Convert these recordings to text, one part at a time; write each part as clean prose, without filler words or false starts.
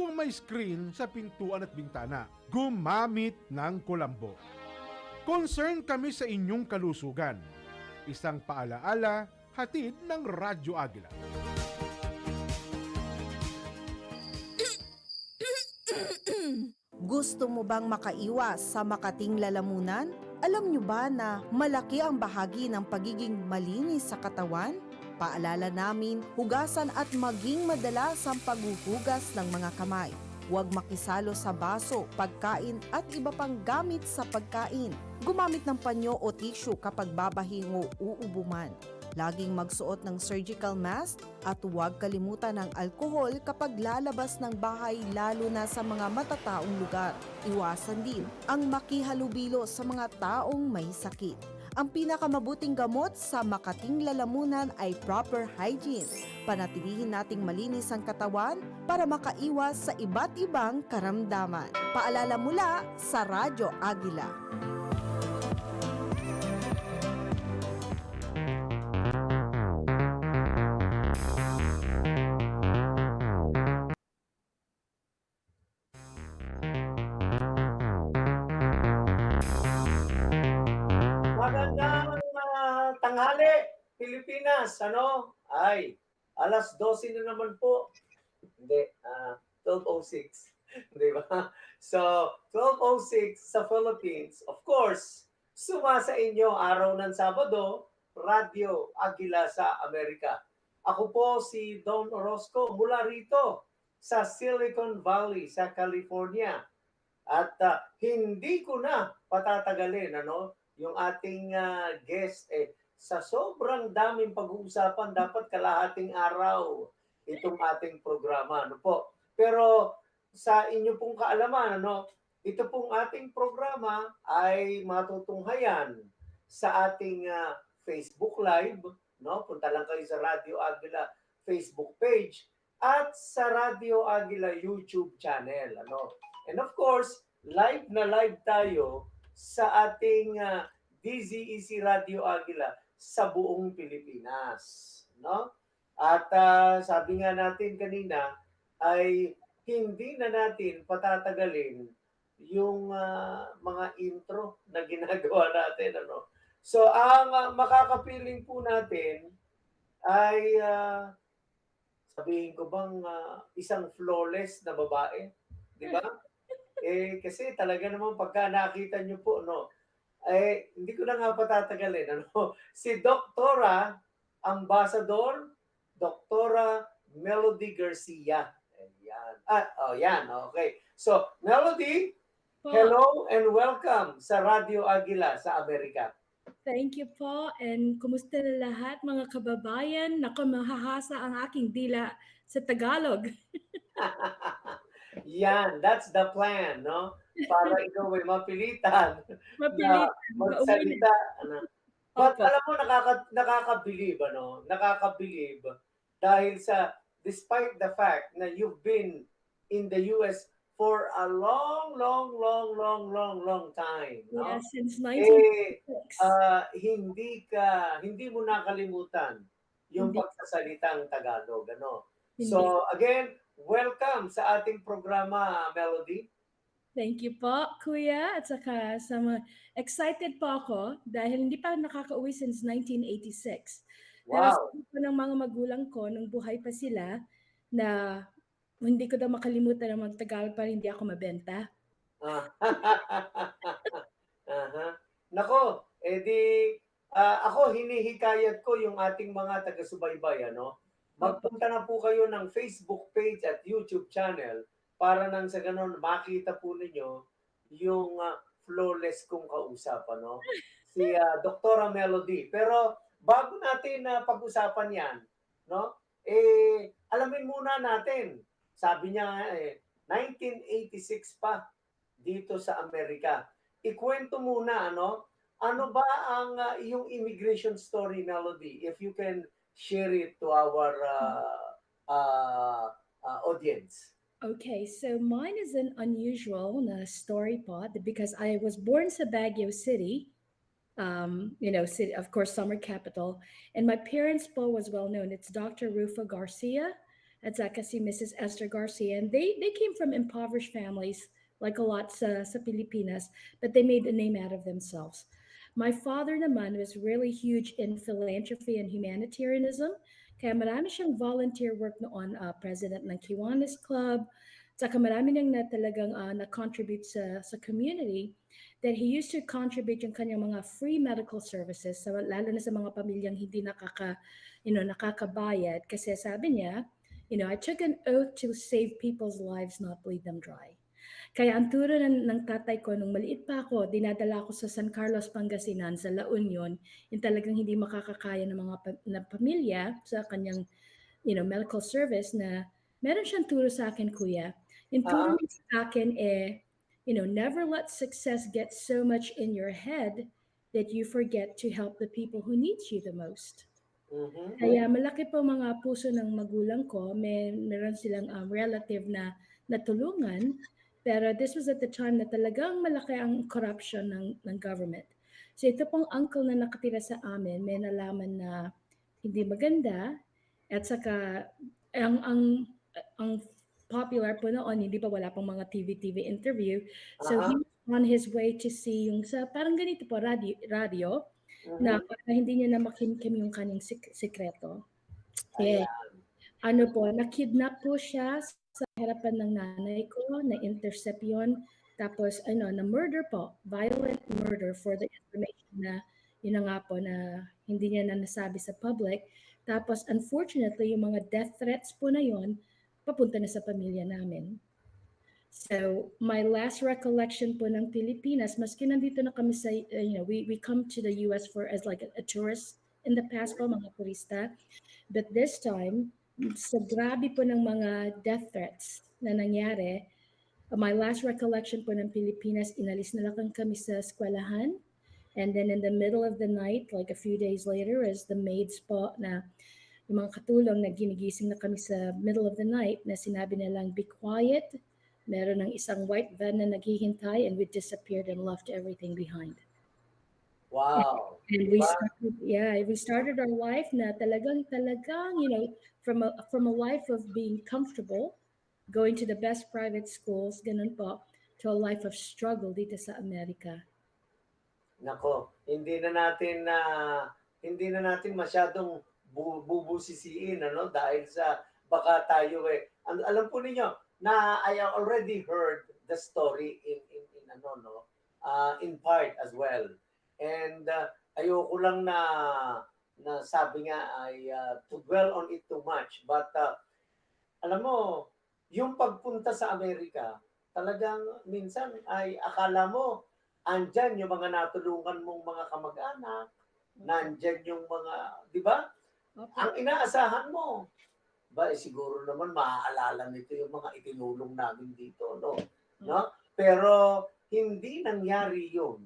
kung may screen sa pintuan at bintana. Gumamit ng kulambo. Concern kami sa inyong kalusugan. Isang paalaala, hatid ng Radyo Agila. Gusto mo bang makaiwas sa makating lalamunan? Alam nyo ba na malaki ang bahagi ng pagiging malinis sa katawan? Paalala namin, hugasan at maging madalas ang paghuhugas ng mga kamay. Huwag makisalo sa baso, pagkain at iba pang gamit sa pagkain. Gumamit ng panyo o tissue kapag babahing o uubuman. Laging magsuot ng surgical mask at huwag kalimutan ng alkohol kapag lalabas ng bahay lalo na sa mga matataong lugar. Iwasan din ang makihalubilo sa mga taong may sakit. Ang pinakamabuting gamot sa makating lalamunan ay proper hygiene. Panatilihin nating malinis ang katawan para makaiwas sa iba't ibang karamdaman. Paalala mula sa Radyo Agila. Magandang tanghali, Pilipinas. Ay, alas 12 na naman po. Hindi, 12:06. Di ba? So, 12:06 sa Philippines. Of course, sa inyo araw ng Sabado, Radyo Agila sa Amerika. Ako po si Don Orozco mula rito sa Silicon Valley sa California. At hindi ko na patatagalin yung ating guest sa sobrang daming pag-uusapan dapat kalahating araw itong ating programa po. Pero sa inyo pong kaalaman ito pong ating programa ay matutunghayan sa ating Facebook Live, Punta lang kayo sa Radyo Agila Facebook page at sa Radyo Agila YouTube channel, And of course, live na live tayo sa ating DZEC Radio Agila sa buong Pilipinas, At sabi nga natin kanina ay hindi na natin patatagalin yung mga intro na ginagawa natin, So ang makakapiling po natin ay sabihin ko bang isang flawless na babae, di ba? Kasi talaga naman pagka nakita niyo po, hindi ko na nga patatagalin. Si Doktora Ambassador, Doktora Melody Garcia. Ayan. Yan. Okay. So, Melody, hello and welcome sa Radyo Agila sa Amerika. Thank you po. And kumusta na lahat mga kababayan? Naku, mahahasa ang aking dila sa Tagalog. Yan, that's the plan, Para ikaw ay mapilitan na magsalita. But alam mo, nakakabilib, Nakakabilib dahil sa, despite the fact na you've been in the US for a long time, Yeah, since 1996. Hindi mo nakalimutan yung pagsasalitang Tagalog, Hindi. So, again, welcome sa ating programa, Melody. Thank you po, Kuya. At saka excited po ako dahil hindi pa nakaka-uwi since 1986. Pero Wow. sabi ko ng mga magulang ko, nung buhay pa sila, na hindi ko daw makalimutan na mag-Tagalog para hindi ako mabenta. Nako, ako hinihikayat ko yung ating mga taga-subaybay, Magpunta na po kayo ng Facebook page at YouTube channel para nang sa ganun makita po ninyo yung flawless kong kausap, si Doktora Melody. Pero bago natin pag-usapan yan, alamin muna natin. Sabi niya 1986 pa dito sa Amerika. Ikwento muna, ano ba ang iyong immigration story, Melody? If you can share it to our audience. Okay, so mine is an unusual story po because I was born sa Baguio City, city, of course, summer capital. And my parents po was well known. It's Dr. Rufo Garcia at saka si Mrs. Esther Garcia. And they came from impoverished families, like a lot sa Pilipinas, but they made a name out of themselves. My father naman was really huge in philanthropy and humanitarianism. Kaya marami siyang volunteer work noon, president ng Kiwanis Club. Saka marami niyang na talagang na-contribute sa community that he used to contribute yung kanyang mga free medical services, lalo na sa mga pamilyang hindi nakakabayad. Kasi sabi niya, I took an oath to save people's lives, not bleed them dry. Kaya ang turo ng tatay ko nung maliit pa ako, dinadala ko sa San Carlos, Pangasinan, sa La Union, yung talagang hindi makakakaya ng mga na pamilya sa kanyang, medical service na meron siyang turo sa akin, kuya. Yung turo Ah, niya sa akin never let success get so much in your head that you forget to help the people who needs you the most. mhm. Kaya malaki po mga puso ng magulang ko. Meron silang relative na natulungan. Pero this was at the time na talagang malaki ang corruption ng government. So ito pong uncle na nakatira sa amin, may nalaman na hindi maganda. At saka ang popular po noon, hindi pa wala pang mga TV interview. So he Aha, was on his way to see yung sa parang ganito po, radio na mhm. para hindi niya na makimkim yung kanyang sikreto. Eh, Ayan. ano po, na-kidnap po siya sa harapan ng nanay ko, na-intercept yun. Tapos, na-murder po, violent murder for the information na, yun na nga po, na hindi niya na nasabi sa public. Tapos, unfortunately, yung mga death threats po na yun, papunta na sa pamilya namin. So, my last recollection po ng Pilipinas, maski nandito na kami sa, we come to the US for as like a tourist in the past po, mga turista. But this time, sa grabe po ng mga death threats na nangyari, my last recollection po ng Pilipinas, inalis na lang kami sa eskwelahan. And then in the middle of the night, like a few days later, as the maids po na yung mga katulong na ginigising na kami sa middle of the night na sinabi nilang, be quiet. Meron ng isang white van na naghihintay and we disappeared and left everything behind. Wow. And Di we ba? started, yeah, we started our life na talagang, from a life of being comfortable, going to the best private schools, ganun po, to a life of struggle dito sa Amerika. Nako, hindi na natin masyadong bubusisiin ano dahil sa baka tayo alam po ninyo na I already heard the story in ano no in part as well. And ayoko lang na sabi nga ay to dwell on it too much, but alam mo yung pagpunta sa Amerika talagang minsan ay akala mo andyan yung mga natulungan mong mga kamag-anak, nandyan yung mga, di ba? Opo. Ang inaasahan mo, ba, siguro naman maaalala nito yung mga itinulong namin dito, no? No? Pero hindi nangyari yun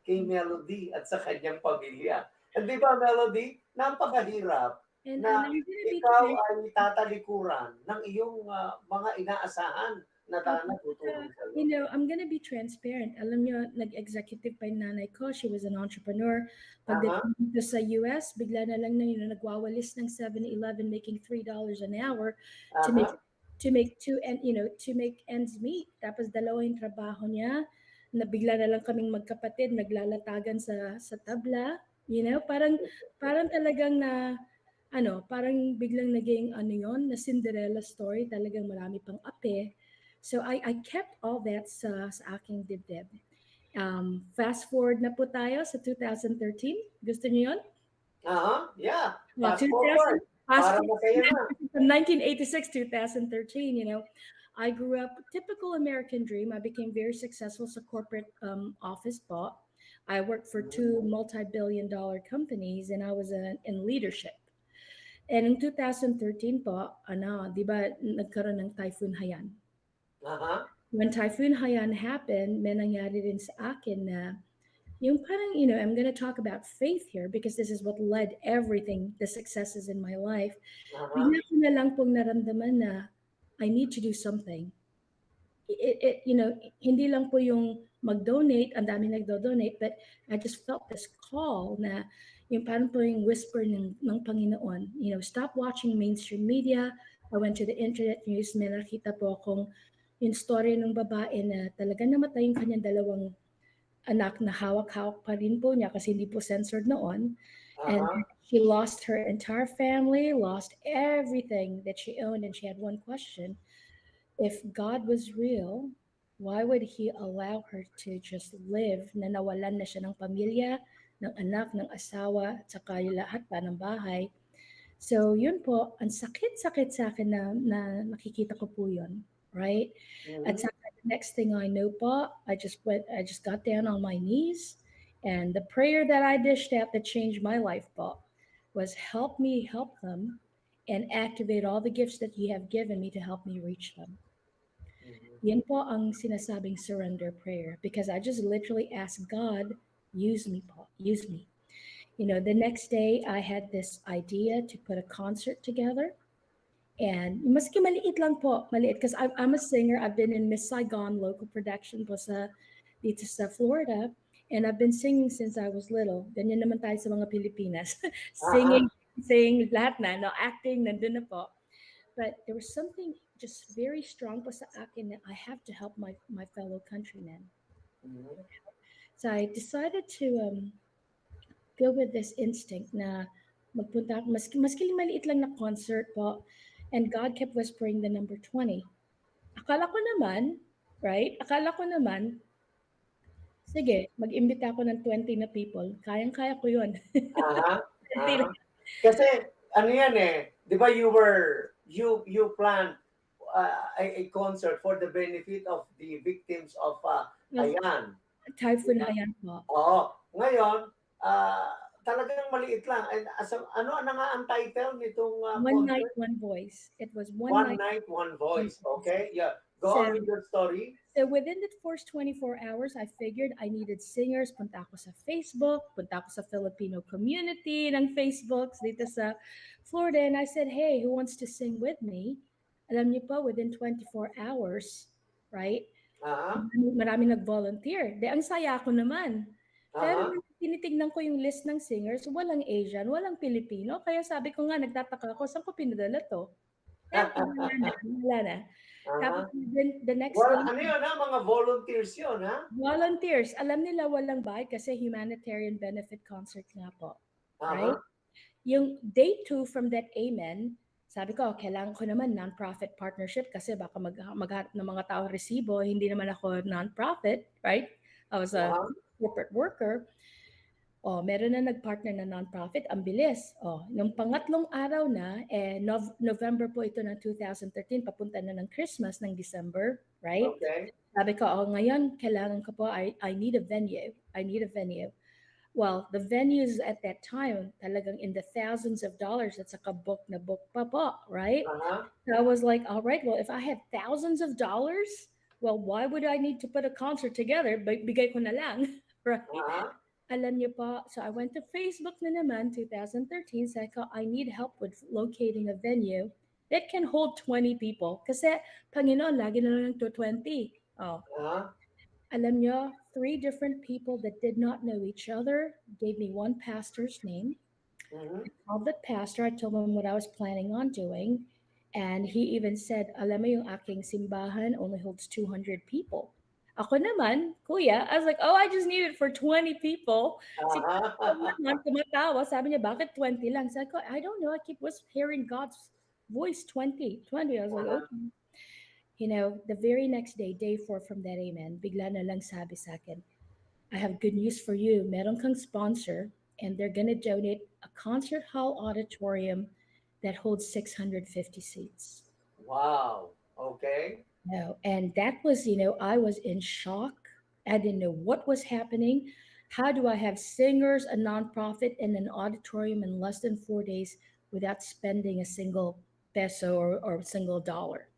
kay Melody at sa kanyang pamilya. And di ba, Melody, napakahirap And na I'm gonna be ikaw ay tatalikuran ng iyong mga inaasahan na tutulong sa'yo. I'm gonna be transparent. Alam nyo, nag-executive pa yung nanay ko. She was an entrepreneur. Aha, Pagdating dito sa US, bigla na lang nagwawalis ng 7-Eleven making $3 an hour to make aha. to make ends meet. Tapos dalawa yung trabaho niya. Na bigla na lang kaming magkapatid naglalatagan sa tabla. Parang talagang parang biglang naging na Cinderella story, talagang marami pang ape. So I kept all that sa aking dibdib. Fast forward na po tayo sa 2013. Gusto niyo yun? Aha, yeah. Well, Fast 2000, forward. fast Para forward masaya na. from 1986 2013, I grew up typical American dream. I became very successful sa corporate office po. I worked for two multi-billion-dollar companies and I was in leadership. And in 2013 po, di ba, nagkaroon ng Typhoon Haiyan. Aha. When Typhoon Haiyan happened, may nangyari rin sa akin na yung parang, I'm going to talk about faith here because this is what led everything, the successes in my life. Aha. Bigla ko na lang pong naramdaman na I need to do something. Hindi lang po yung mag-donate, ang dami nagdo-donate, but I just felt this call na yung parang po yung whisper ng Panginoon, stop watching mainstream media, I went to the internet news, may nakita po akong yung story ng babae na talaga namatay yung kanyang dalawang anak na hawak-hawak pa rin po niya kasi hindi po censored noon. And Aha. she lost her entire family, lost everything that she owned, and she had one question. If God was real, why would He allow her to just live na nawalan na siya ng pamilya, ng anak, ng asawa, at saka yung lahat pa ng bahay? So yun po, ang sakit-sakit sa akin na nakikita ko po yun, right? At Mhm. saka the next thing I know po, I just got down on my knees, and the prayer that I dished out that changed my life po was help me help them and activate all the gifts that you have given me to help me reach them. Mhm. Yan po ang sinasabing surrender prayer because I just literally asked God, use me po, use me. You know, the next day I had this idea to put a concert together. And maski maliit lang po, maliit. Because I'm a singer. I've been in Miss Saigon local production po dito sa Florida. And I've been singing since I was little. Ganyan naman tayo sa mga Pilipinas. Aha. Singing, sing, lahat na, no, acting, nandun na po. But there was something just very strong po sa akin that I have to help my fellow countrymen. Mhm. So I decided to go with this instinct na magpunta ako, maski maliit lang na concert po. And God kept whispering the number 20. Akala ko naman, right? Akala ko naman, sige, mag-imbita ako ng 20 na people. Kayang-kaya ko yun. Aha. 20 Aha. lang. Kasi ano yan eh, 'di ba you planned a concert for the benefit of the victims of Of Haiyan. 'Di Typhoon ba? Haiyan po. Oo. Ngayon, talagang maliit lang. And ano na nga ang title nitong One night, concert? one voice. It was one One night, Night, One one Voice. voice. Okay? Yeah. Go So on with your story. So within the first 24 hours, I figured I needed singers. Punta ako sa Facebook, punta ako sa Filipino community ng Facebook dito sa Florida. And I said, hey, who wants to sing with me? Alam niyo pa, within 24 hours, right? Aha. Marami nag-volunteer. De, ang saya ko naman. Pero Aha. nung tinitignan ko yung list ng singers, walang Asian, walang Pilipino. Kaya sabi ko nga, nagtataka ako, saan ko pinadala to? Eh, wala na, wala na. Tapos Aha. the next Well, day, ano yun ha? Mga volunteers yun ha? volunteers, alam nila walang bayad kasi humanitarian benefit concert nga po, right? Aha. Yung day 2 from that amen, sabi ko, kailangan ko naman non-profit partnership kasi baka maghanap ng mga tao resibo, hindi naman ako non-profit, right? I was a Aha. corporate worker. Oh, meron na nag-partner na non-profit, ang bilis. Oh, nung pangatlong araw na, November po ito ng 2013, papunta na ng Christmas ng December, right? Okay. Sabi ko, oh, ngayon, kailangan ko po, I need a venue. I need a venue. Well, the venues at that time, talagang in the thousands of dollars, at saka book na book pa po, right? Aha. So I was like, all right, well, if I have thousands of dollars, well, why would I need to put a concert together? Bigay ko na lang, right? Aha. Alam niyo pa, so I went to Facebook na naman, 2013, sabi ko, I need help with locating a venue that can hold 20 people. Kasi, Panginoon, lagi na lang to 20. Oh, Aha. alam niyo, 3 different people that did not know each other gave me one pastor's name. Mhm. I called the pastor, I told him what I was planning on doing. And he even said, alam mo yung aking simbahan only holds 200 people. Ako naman, kuya, I was like, oh, I just need it for 20 people. Si pastor Aha. naman, tumatawa, sabi niya, bakit 20 lang? Sabi ko, I don't know, I keep hearing God's voice, 20, 20. I was like, Aha. okay. You know, the very next day, day 4 from that amen, bigla na lang sabi sa akin, I have good news for you. Meron kang sponsor and they're going to donate a concert hall auditorium that holds 650 seats. Wow. Okay. No, and that was, I was in shock. I didn't know what was happening. How do I have singers, a nonprofit, and an auditorium in less than 4 days without spending a single peso or a single dollar?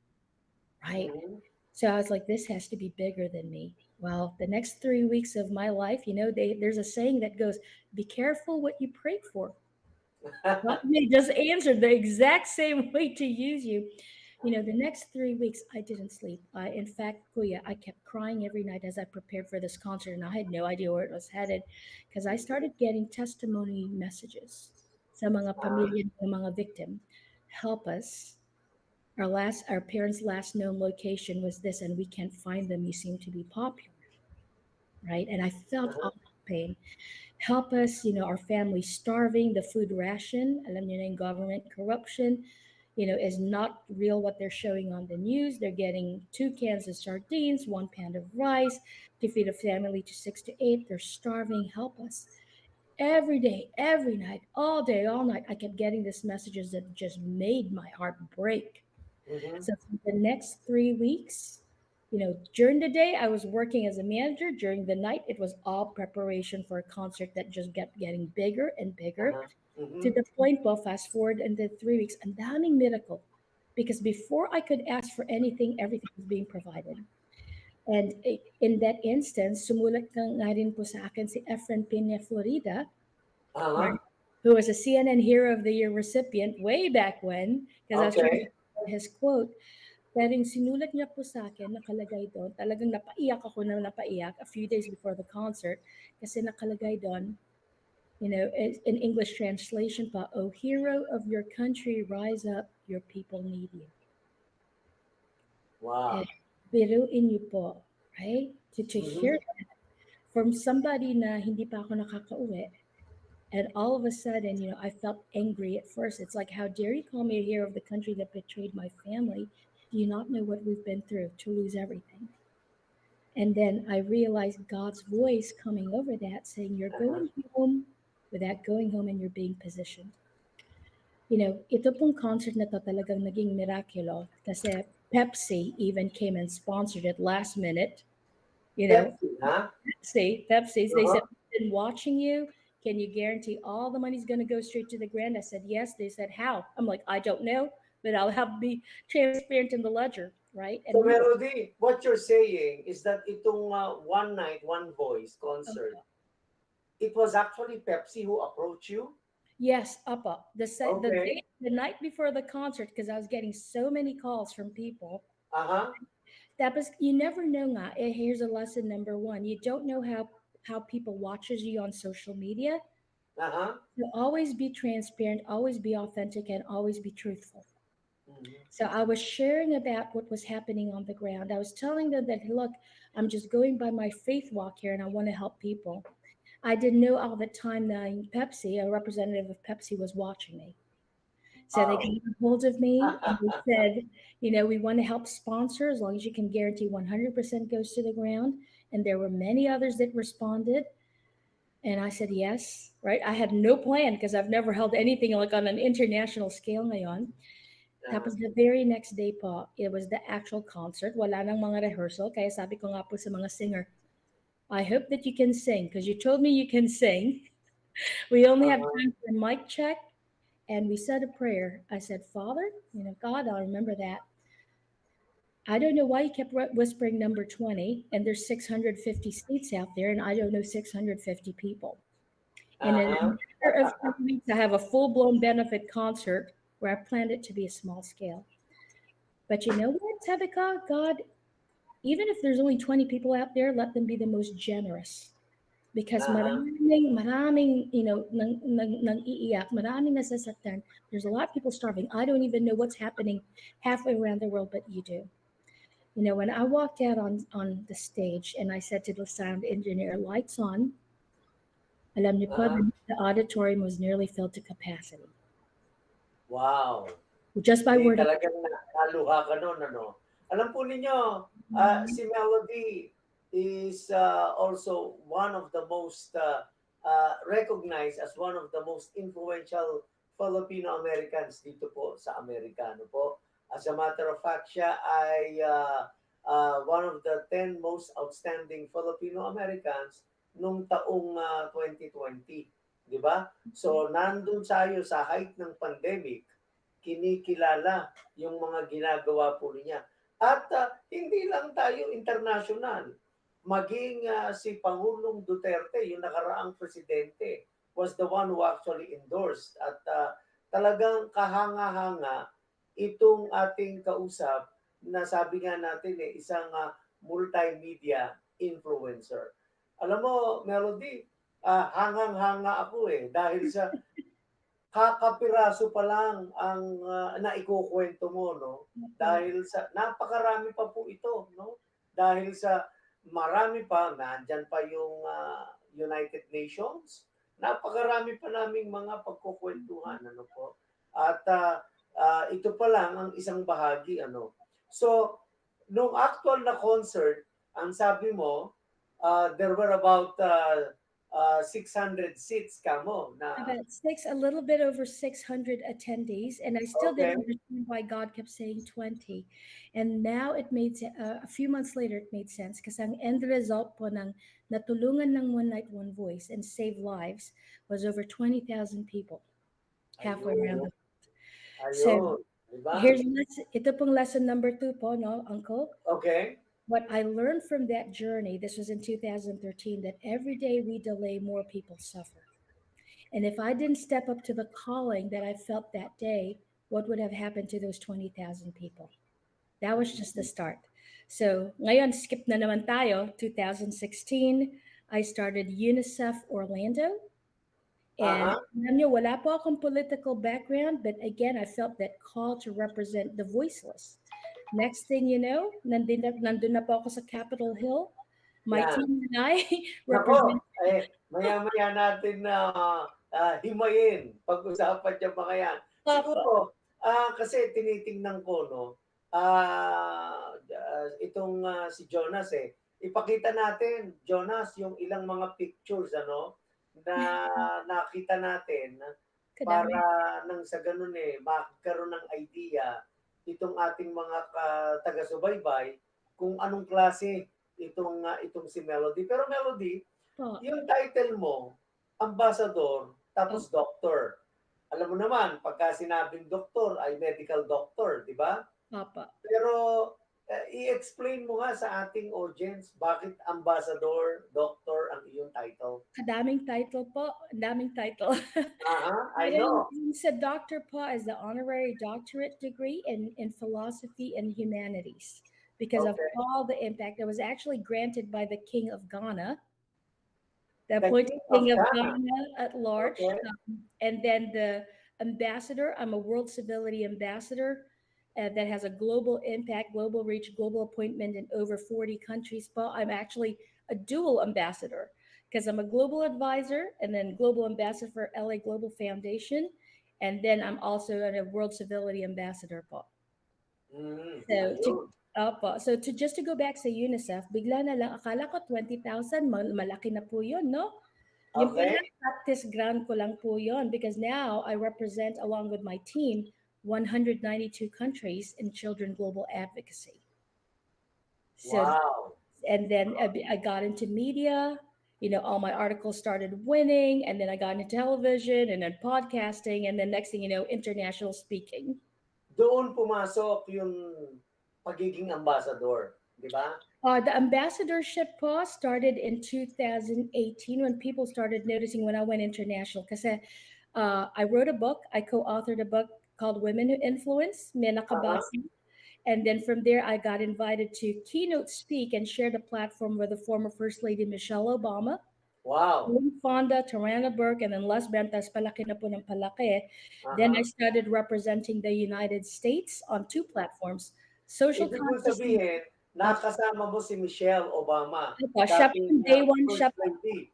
Right. Mhm. So I was like, this has to be bigger than me. Well, the next 3 weeks of my life, there's a saying that goes, be careful what you pray for. Well, they just answered the exact same way to use you. The next 3 weeks, I didn't sleep. In fact, Kuya, I kept crying every night as I prepared for this concert, and I had no idea where it was headed because I started getting testimony messages sa mga Ah, pamilya ng mga victim. Help us. Our parents' last known location was this, and we can't find them. You seem to be popular, right? And I felt all that pain. Help us, our family starving, the food ration, alam niyo na yung government corruption, is not real what they're showing on the news. They're getting 2 cans of sardines, 1 pan of rice to feed a family to 6 to 8. They're starving. Help us. Every day, every night, all day, all night, I kept getting these messages that just made my heart break. Mhm. So for the next 3 weeks, during the day I was working as a manager. During the night, it was all preparation for a concert that just kept getting bigger and bigger Uh-huh. to Mhm. the point, po, fast forward in the 3 weeks, ang daming miracle. Because before I could ask for anything, everything was being provided. And in that instance, sumulat ka nga rin po sa akin si Efren Pina Florida, Uh-huh. right, who was a CNN Hero of the Year recipient way back when, because I was trying to Okay. find his quote. Pero yung sinulat niya po sa akin, nakalagay doon, talagang napaiyak ako na napaiyak a few days before the concert kasi nakalagay doon, in English translation pa, "Oh hero of your country, rise up, your people need you." Eh, Wow. biruin niyo po, right? To Mhm. hear that from somebody na hindi pa ako nakakauwi. And all of a sudden, I felt angry at first. It's like, how dare you call me a hero of the country that betrayed my family? Do you not know what we've been through to lose everything? And then I realized God's voice coming over that saying, "You're Uh-huh. going home without going home and you're being positioned." Ito pong concert na to talagang naging miraculo kasi Pepsi even came and sponsored it last minute. You know, Pepsi, ha? Pepsi, they said, Uh-huh. "We've been watching you. Can you guarantee all the money's going to go straight to the grant?" I said, "Yes." They said, "How?" I'm like, "I don't know, but I'll have to be transparent in the ledger, right?" So And we were, Melody, what you're saying is that itong One Night, One Voice concert, oh, it was actually Pepsi who approached you? yes, Uppa. Okay. The night before the concert, because I was getting so many calls from people. Uh-huh. That was, you never know nga. Here's a lesson number one. You don't know how people watches you on social media. Uh-huh. So always be transparent, always be authentic, and always be truthful. Mhm. So I was sharing about what was happening on the ground. I was telling them that, "Hey, look, I'm just going by my faith walk here, and I want to help people." I didn't know all the time that Pepsi, a representative of Pepsi, was watching me. So they got Wow. a hold of me and they said, "We want to help sponsor as long as you can guarantee 100% goes to the ground." And there were many others that responded. And I said, yes, right? I had no plan because I've never held anything like on an international scale ngayon. Uh-huh. Tapos the very next day po, it was the actual concert. Wala nang mga rehearsal. Kaya sabi ko nga po sa mga singer, "I hope that you can sing because you told me you can sing." We only have Uh-huh. time for a mic check. And we said a prayer. I said, "Father, God, I'll remember that. I don't know why you kept whispering number 20, and there's 650 seats out there, and I don't know 650 people." And in a Uh-huh. matter of 3 weeks, I have a full blown benefit concert where I planned it to be a small scale. But you know what, Tabitha? God, even if there's only 20 people out there, let them be the most generous. Because Uh-huh. maraming, nang iiyak, maraming nasasaktan. There's a lot of people starving. I don't even know what's happening halfway around the world, but you do. When I walked out on the stage and I said to the sound engineer, "Lights on," alam niyo po, Uh-huh. the auditorium was nearly filled to capacity. Wow. Just by Di word of talagang naluha ka nun, ano? Alam po ninyo, mouth. si Melody is also one of the most recognized as one of the most influential Filipino Americans dito po sa Amerika. Ano po? As a matter of fact, siya ay one of the 10 most outstanding Filipino Americans nung taong 2020. Di ba? So, nandun tayo sa height ng pandemic, kinikilala yung mga ginagawa po niya. At hindi lang tayo international, maging si Pangulong Duterte, yung nakaraang presidente, was the one who actually endorsed. At talagang kahanga-hanga itong ating kausap na sabi nga natin isang multimedia influencer. Alam mo, Melody, hangang-hanga ako dahil sa kakapiraso pa lang ang naikukwento mo, no? Dahil sa napakarami pa po ito, no? Dahil sa marami pa, nandyan pa yung United Nations, napakarami pa naming mga pagkukwentuhan, ano po. At ito pa lang ang isang bahagi, ano. So, nung actual na concert, ang sabi mo, there were about 600 seats kamo na About a little bit over 600 attendees, and I still okay. didn't understand why God kept saying 20. And now it made a few months later it made sense because ang end result po ng natulungan ng One Night One Voice and save lives was over 20,000 people halfway around Ayun, the world. So ayun, 'di ba? ito pong lesson number 2 po, no, Uncle? Okay. What I learned from that journey, this was in 2013, that every day we delay, more people suffer. And if I didn't step up to the calling that I felt that day, what would have happened to those 20,000 people? That was just the start. So ngayon, skip na naman tayo, 2016, I started UNICEF Orlando. And Uh-huh. alam niyo, wala po akong political background, but again, I felt that call to represent the voiceless. Next thing you know, nandun na po ako sa Capitol Hill. My Yan. team and I Nako, represent. maya-maya natin na himayin, pag-usapan yung mga yan. Papa. Siguro, kasi tinitingnan ko, no, itong si Jonas ipakita natin, Jonas, yung ilang mga pictures, ano, na nakita natin para Kadami. nang sa ganun magkaroon ng idea itong ating mga taga-subaybay kung anong klase itong si Melody. Pero Melody, Po. yung title mo, ambassador, tapos Opo. doctor. Alam mo naman, pagka sinabing doktor ay medical doctor, di ba? Papa. Pero i-explain mo nga sa ating audience bakit ambassador, doctor ang iyong title. Kadaming title po. Daming title. I know. Sa doctor po is the honorary doctorate degree in philosophy and humanities because of Okay. all the impact that was actually granted by the King of Ghana, the The appointed King King of of Ghana. Ghana at large. Okay. And then the ambassador, I'm a World Civility Ambassador that has a global impact, global reach, global appointment in over 40 countries. But I'm actually a dual ambassador because I'm a global advisor and then global ambassador for LA Global Foundation. And then I'm also a World Civility Ambassador po. So to Ayun. so to just to go back sa UNICEF, bigla na lang akala ko 20,000 malaki na po 'yun, no? Yung Okay. pala practice ground ko lang po 'yun because now I represent along with my team 192 countries in children global advocacy. So Wow. and then I got into media, all my articles started winning and then I got into television and then podcasting and then next thing you know international speaking. Doon pumasok yung pagiging ambassador, di ba? The ambassadorship po started in 2018 when people started noticing when I went international. Because I wrote a book, I co-authored a book called Women Who Influence, May Uh-huh. Nakabasa. And then from there, I got invited to keynote speak and share the platform with the former First Lady Michelle Obama, Wow. Fonda, Tarana Burke, and then Les Bentas, palaki na po ng palaki. Then I Uh-huh. started representing the United States on 2 platforms, social Ibig mo consciousness. sabihin, nakasama mo si Michelle Obama, Siya po dating day one, First Lady.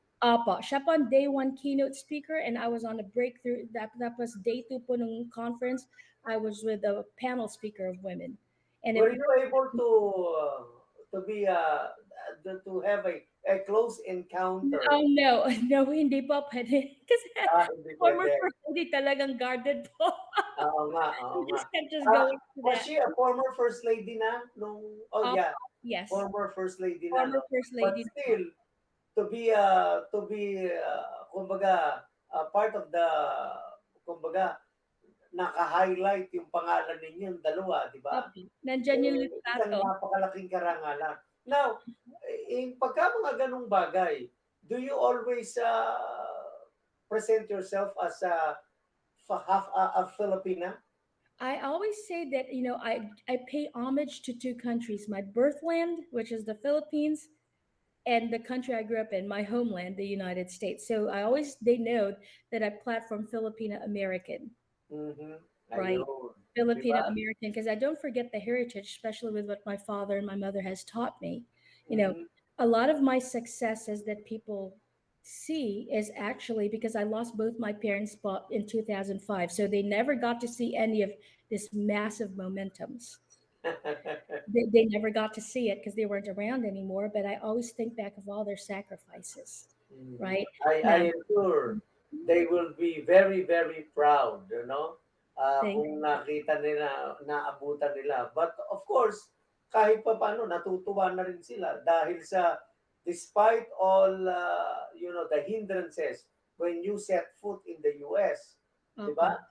siya po ang day 1 keynote speaker and I was on a breakthrough, that was day 2 po ng conference. I was with a panel speaker of women. And Were you able to be to have a close encounter? no, hindi po pwede. Kasi Hindi former pwede. first lady talagang guarded po. Oo nga, oo You nga. just can't just go into Was that. she a former first lady na nung yeah, Yes, former first lady na, former no? first But lady. still to be kumbaga part of the kumbaga naka-highlight yung pangalan ninyong dalawa, di ba? Nandyan yung Isang litrato. napakalaking karangalan. Now, pagka mga ganong bagay, do you always present yourself as half a Filipina? I always say that, I pay homage to 2 countries, my birthland, which is the Philippines, and the country I grew up in, my homeland, the United States. So they know that I platform Filipino American, Mhm. right? Ayun. 'Di Filipino ba? American, because I don't forget the heritage, especially with what my father and my mother has taught me. You know, Mhm. a lot of my successes that people see is actually because I lost both my parents in 2005. So they never got to see any of this massive momentums. They never got to see it because they weren't around anymore. But I always think back of all their sacrifices, Mhm. right? I Now, am sure they will be very, very proud, thank kung nakita nila, naabutan nila. But of course, kahit pa paano, natutuwa na rin sila dahil sa, despite all, the hindrances when you set foot in the US, di ba? Opo.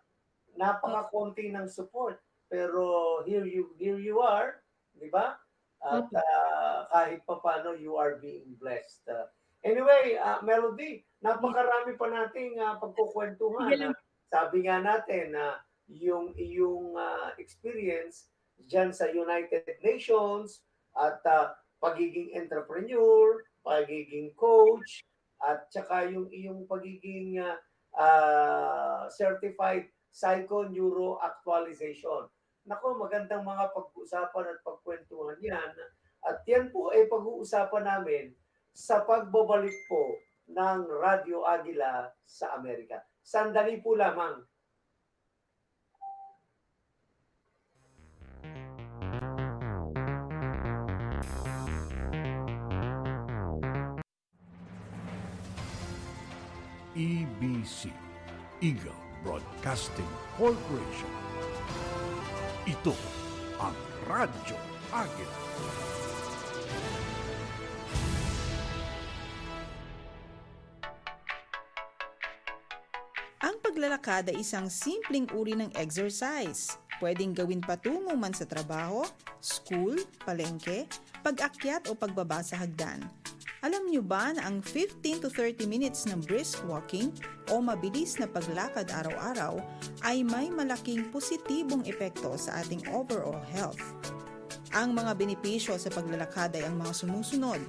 Napakakonti ng support. Pero here you are, di ba? At Opo. kahit pa paano, you are being blessed. Anyway, Melody, Yes. napakarami pa nating Sige pagkukwentuhan. lang. Sabi nga natin na yung iyong experience diyan sa United Nations at pagiging entrepreneur, pagiging coach, at saka yung iyong pagiging certified psycho-neuro actualization. Nako, magandang mga pag-uusapan at pagkwentuhan yan. At yan po ay pag-uusapan namin sa pagbabalik po ng Radyo Agila sa Amerika. Sandali po lamang. EBC, Eagle Broadcasting Corporation. Ito ang Radyo Agila. Ang paglalakad ay isang simpleng uri ng exercise. Pwedeng gawin patungo man sa trabaho, school, palengke, pag-akyat o pagbaba sa hagdan. Alam niyo ba na ang 15 to 30 minutes ng brisk walking o mabilis na paglakad araw-araw ay may malaking positibong epekto sa ating overall health? Ang mga benepisyo sa paglalakad ay ang mga sumusunod.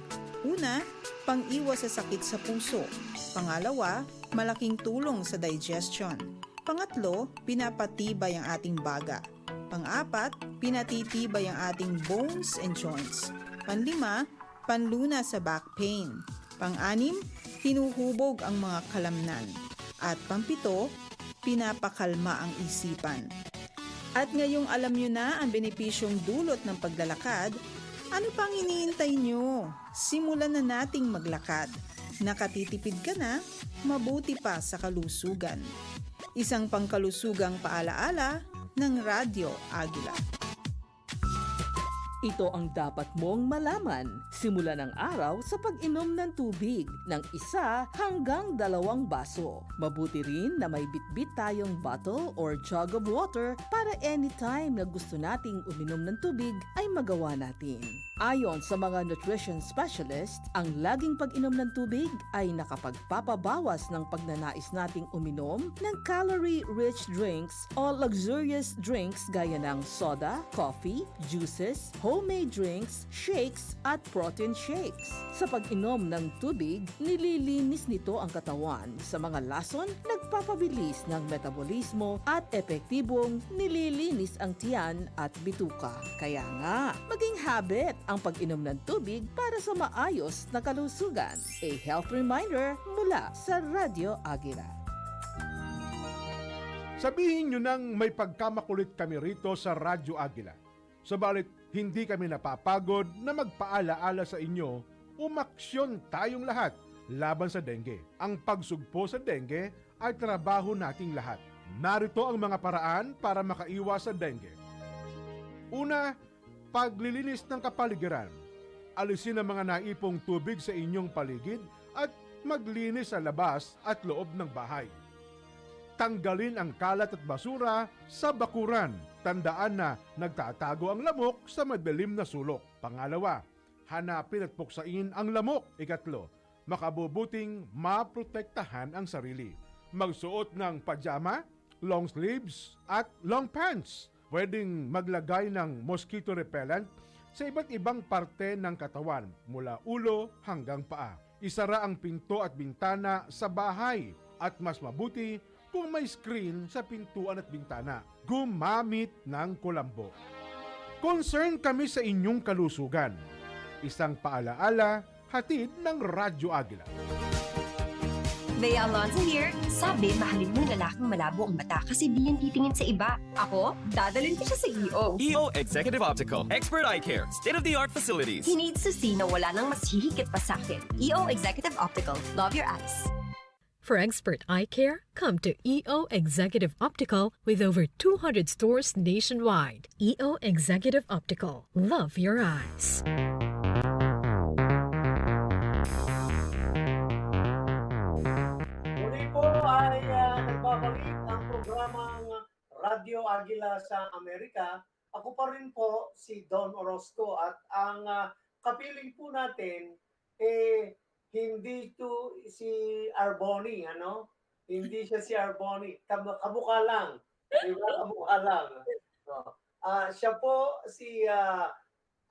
Una, pang-iwas sa sakit sa puso. Pangalawa, malaking tulong sa digestion. Pangatlo, pinapatibay ang ating baga. Pang-apat, pinatitibay ang ating bones and joints. Panlima, panlunas sa back pain. Pang-anim, hinuhubog ang mga kalamnan. At pampito, pinapakalma ang isipan. At ngayong alam nyo na ang benepisyong dulot ng paglalakad, ano pang iniintay nyo? Simulan na nating maglakad. Nakatitipid ka na, mabuti pa sa kalusugan. Isang pangkalusugang paalaala ng Radyo Agila. Ito ang dapat mong malaman. Simula ng araw sa pag-inom ng tubig ng 1 hanggang 2 baso. Mabuti rin na may bitbit tayong bottle or jug of water para anytime na gusto nating uminom ng tubig ay magawa natin. Ayon sa mga nutrition specialist, ang laging pag-inom ng tubig ay nakapagpapabawas ng pagnanais nating uminom ng calorie-rich drinks o luxurious drinks gaya ng soda, coffee, juices, homemade drinks, shakes at protein shakes. Sa pag-inom ng tubig, nililinis nito ang katawan sa mga lason, nagpapabilis ng metabolismo at epektibong nililinis ang tiyan at bituka. Kaya nga, maging habit ang pag-inom ng tubig para sa maayos na kalusugan. A health reminder mula sa Radyo Agila. Sabihin nyo nang may pagkamakulit kami rito sa Radyo Agila. Subalit, hindi kami napapagod na magpaalaala sa inyo, umaksyon tayong lahat laban sa dengue. Ang pagsugpo sa dengue ay trabaho nating lahat. Narito ang mga paraan para makaiwas sa dengue. Una, paglilinis ng kapaligiran. Alisin ang mga naipong tubig sa inyong paligid at maglinis sa labas at loob ng bahay. Tanggalin ang kalat at basura sa bakuran. Tandaan na nagtatago ang lamok sa madilim na sulok. Pangalawa, hanapin at puksain ang lamok. Ikatlo, makabubuting maprotektahan ang sarili. Magsuot ng pajama, long sleeves at long pants. Pwedeng maglagay ng mosquito repellent sa iba't ibang parte ng katawan mula ulo hanggang paa. Isara ang pinto at bintana sa bahay at mas mabuti kung may screen sa pintuan at bintana. Gumamit ng kulambo. Concern kami sa inyong kalusugan. Isang paalaala, hatid ng Radyo Agila. Bea Alonzo here. Sabi, mahalin mo yung lalaking malabo ang mata kasi di yan titingin sa iba. Ako, dadalhin ko siya sa EO. EO Executive Optical. Expert eye care. State-of-the-art facilities. He needs to see na wala nang mas hihigit pa sa akin. EO Executive Optical. Love your eyes. For expert eye care, come to EO Executive Optical with over 200 stores nationwide. EO Executive Optical. Love your eyes. Muli po ay nagbabalik ang programang Radyo Agila sa Amerika. Ako pa rin po si Don Orozco at ang kapiling po natin hindi to si Arboni, ano? Hindi siya si Arboni. Kamukha lang. Diba? Kamukha lang. No. Siya po si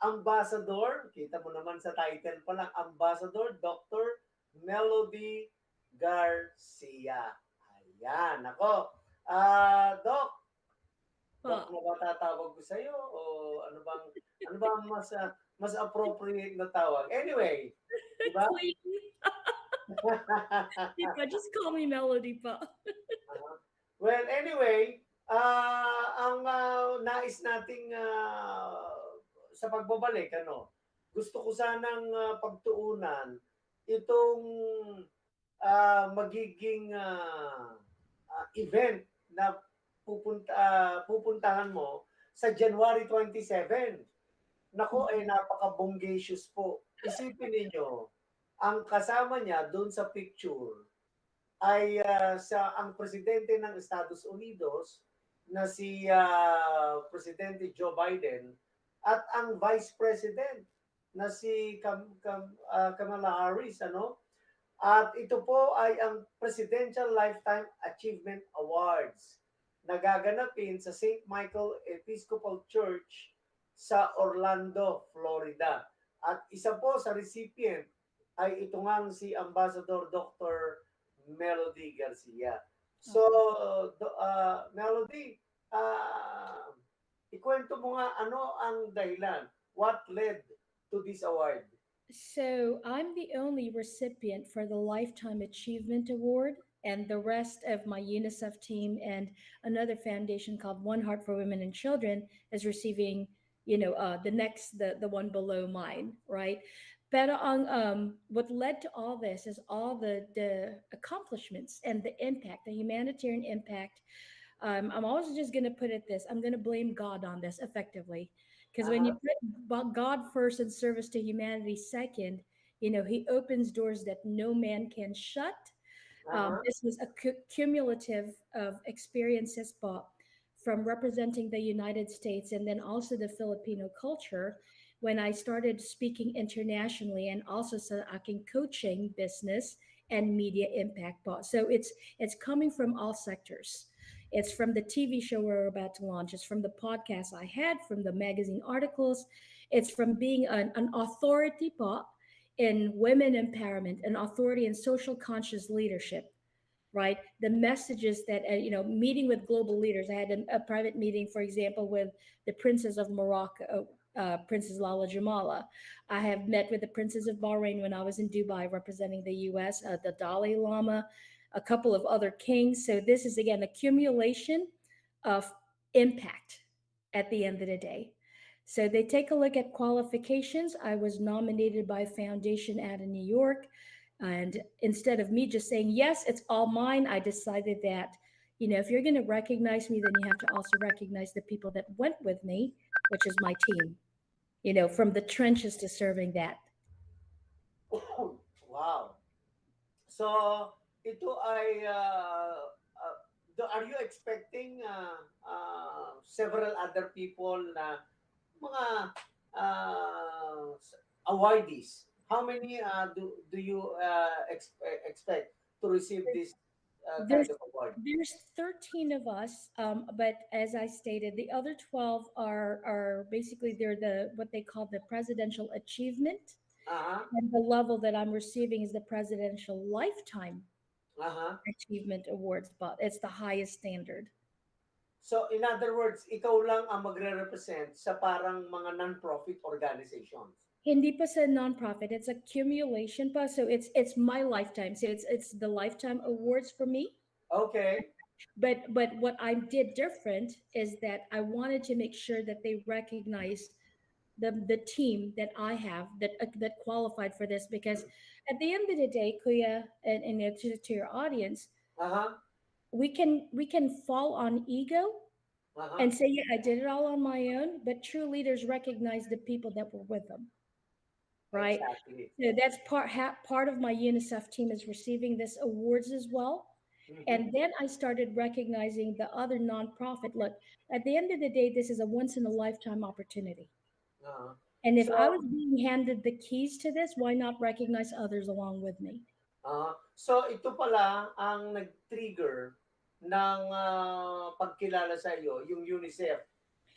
Ambassador, kita mo naman sa title pa lang, Ambassador Dr. Melody Garcia. Ayan, ako. Doc, Doc, na ba tatawag ko sa'yo? O ano bang mas appropriate na tawag? Anyway, diba? Diba, just call me Melody pa. Well, anyway, ang nais nating sa pagbabalik, gusto ko sanang pagtuunan itong magiging event na pupuntahan mo sa January 27. Nako, napaka-bongacious po. Isipin ninyo, ang kasama niya doon sa picture ay ang presidente ng Estados Unidos na si Presidente Joe Biden at ang Vice President na si Kamala Harris, At ito po ay ang Presidential Lifetime Achievement Awards na gaganapin sa St. Michael Episcopal Church sa Orlando, Florida. At isa po sa recipient ay ito ngang si Ambassador Dr. Melody Garcia. So, Melody, ikwento mo nga ano ang dahilan. What led to this award? So I'm the only recipient for the Lifetime Achievement Award, and the rest of my UNICEF team and another foundation called One Heart for Women and Children is receiving, the one below mine, right? Pero what led to all this is all the accomplishments and the impact, the humanitarian impact. I'm always just going to put it this, I'm going to blame God on this effectively. Because when you put God first and service to humanity second, he opens doors that no man can shut. This was a cumulative of experiences from representing the United States and then also the Filipino culture when I started speaking internationally and also sa aking coaching business and media impact. So it's coming from all sectors. It's from the TV show we're about to launch. It's from the podcast I had, from the magazine articles. It's from being an authority in women empowerment, an authority in social conscious leadership, right? The messages that, meeting with global leaders. I had a private meeting, for example, with the Princess of Morocco, Princess Lala Jamala. I have met with the Princess of Bahrain when I was in Dubai representing the U.S., the Dalai Lama, a couple of other kings. So this is, again, accumulation of impact at the end of the day. So they take a look at qualifications. I was nominated by a foundation out in New York. And instead of me just saying, yes, it's all mine, I decided that, if you're going to recognize me, then you have to also recognize the people that went with me, which is my team, from the trenches to serving that. Wow. So, ito ay, are you expecting several other people na mga awardees? How many do you expect to receive this kind There's of award? there's 13 of us, but as I stated, the other 12 are basically they're the what they call the presidential achievement, Uh-huh. and the level that I'm receiving is the presidential lifetime Uh-huh. achievement awards, but it's the highest standard. So in other words, ikaw lang ang magre-represent sa parang mga non-profit organizations. Hindi pa sa nonprofit, it's accumulation pa, so it's my lifetime. So it's the lifetime awards for me. Okay. But what I did different is that I wanted to make sure that they recognize the team that I have that qualified for this, because at the end of the day, Kuya, and to your audience, Uh-huh. we can fall on ego Uh-huh. and say, yeah, I did it all on my own, but true leaders recognize the people that were with them, right? Exactly. So that's part of my UNICEF team is receiving this awards as well. And then I started recognizing the other nonprofit. Look, at the end of the day, this is a once in a lifetime opportunity. Uh-huh. And if I So, was being handed the keys to this, why not recognize others along with me? so ito pala ang nag-trigger ng pagkilala sa iyo, yung UNICEF,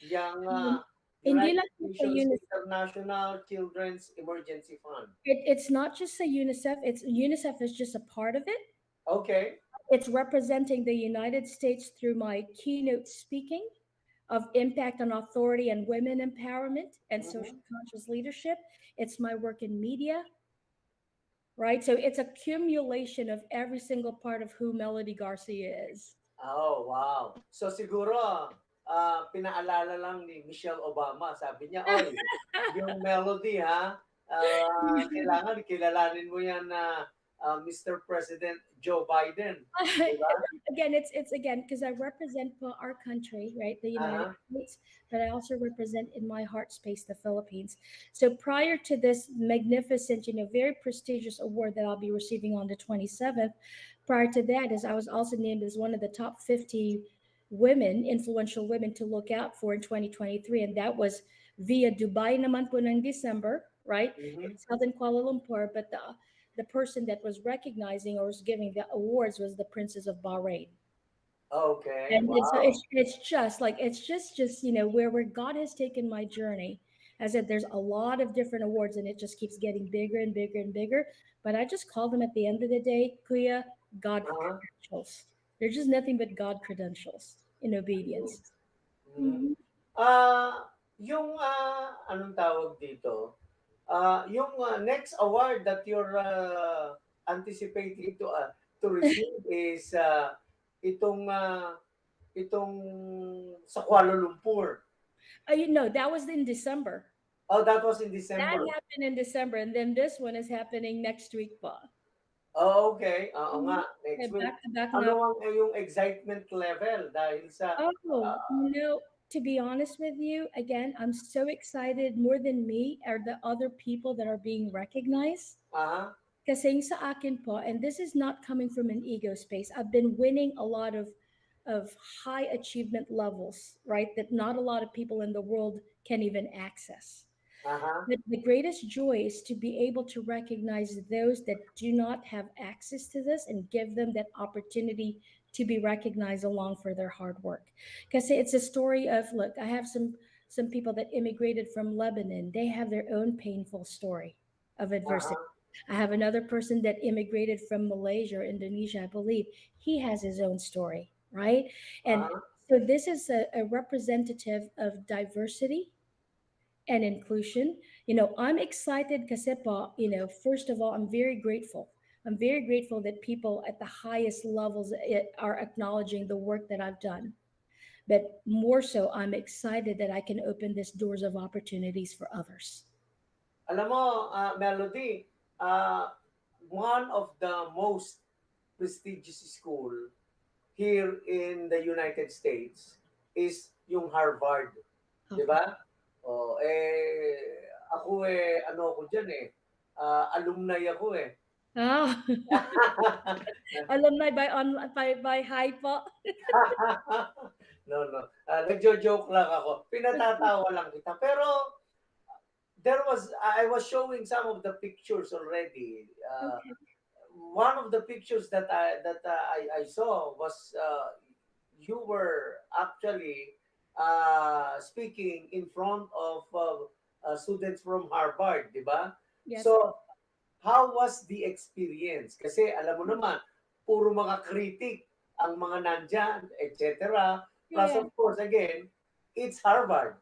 yung Um, Hindi United lang po sa Nations International Children's Emergency Fund. it's not just a UNICEF. It's UNICEF is just a part of it. Okay. It's representing the United States through my keynote speaking of impact on authority and women empowerment and social conscious leadership. It's my work in media, right? So it's accumulation of every single part of who Melody Garcia is. Oh, wow. So siguro, pinaalala lang ni Michelle Obama. Sabi niya, oy, yung Melody ha, kailangan kilalanin mo yan na Mr. President Joe Biden. Diba? Again, it's again because I represent our country, right, the United States, but I also represent in my heart space the Philippines. So prior to this magnificent, very prestigious award that I'll be receiving on the 27th, prior to that is I was also named as one of the top 50 women, influential women to look out for in 2023, and that was via Dubai naman po ng December, right? It's held in Kuala Lumpur, but the person that was recognizing or was giving the awards was the Princess of Bahrain. Okay. And Wow. so it's just like it's just where God has taken my journey. I said there's a lot of different awards and it just keeps getting bigger and bigger and bigger. But I just call them at the end of the day, Kuya, God credentials. They're just nothing but God credentials in obedience. Mhm. Yung anong tawag dito? Yung next award that you're anticipating to receive is itong itong sa Kuala Lumpur. That was in December. Oh, that was in That December. happened in December, and then this one is happening next week pa. Oh, okay. Oo nga, next week. Back to back Ano now. ang yung excitement level dahil sa To be honest with you, again, I'm so excited. More than me are the other people that are being recognized. Kasi sa akin po, and this is not coming from an ego space, I've been winning a lot of high achievement levels, right? That not a lot of people in the world can even access. But the greatest joy is to be able to recognize those that do not have access to this and give them that opportunity to be recognized along for their hard work. Because it's a story of, look, I have some people that immigrated from Lebanon. They have their own painful story of adversity. I have another person that immigrated from Malaysia or Indonesia, I believe. He has his own story, right? And so this is a representative of diversity and inclusion. I'm excited kasi po, first of all, I'm very grateful. I'm very grateful that people at the highest levels are acknowledging the work that I've done. But more so, I'm excited that I can open these doors of opportunities for others. Alam mo, Melody, one of the most prestigious school here in the United States is yung Harvard. Di ba? Ako ano ako dyan alumni ako Oh. Alumni by hi po. No. Nagjo-joke lang ako. Pinatatawa lang kita. Pero I was showing some of the pictures already one of the pictures that I saw was you were actually speaking in front of students from Harvard, di ba? Yes po. So, how was the experience? Kasi alam mo naman, puro mga critic ang mga nandyan, etc. Plus, Yeah. of course, again, it's Harvard.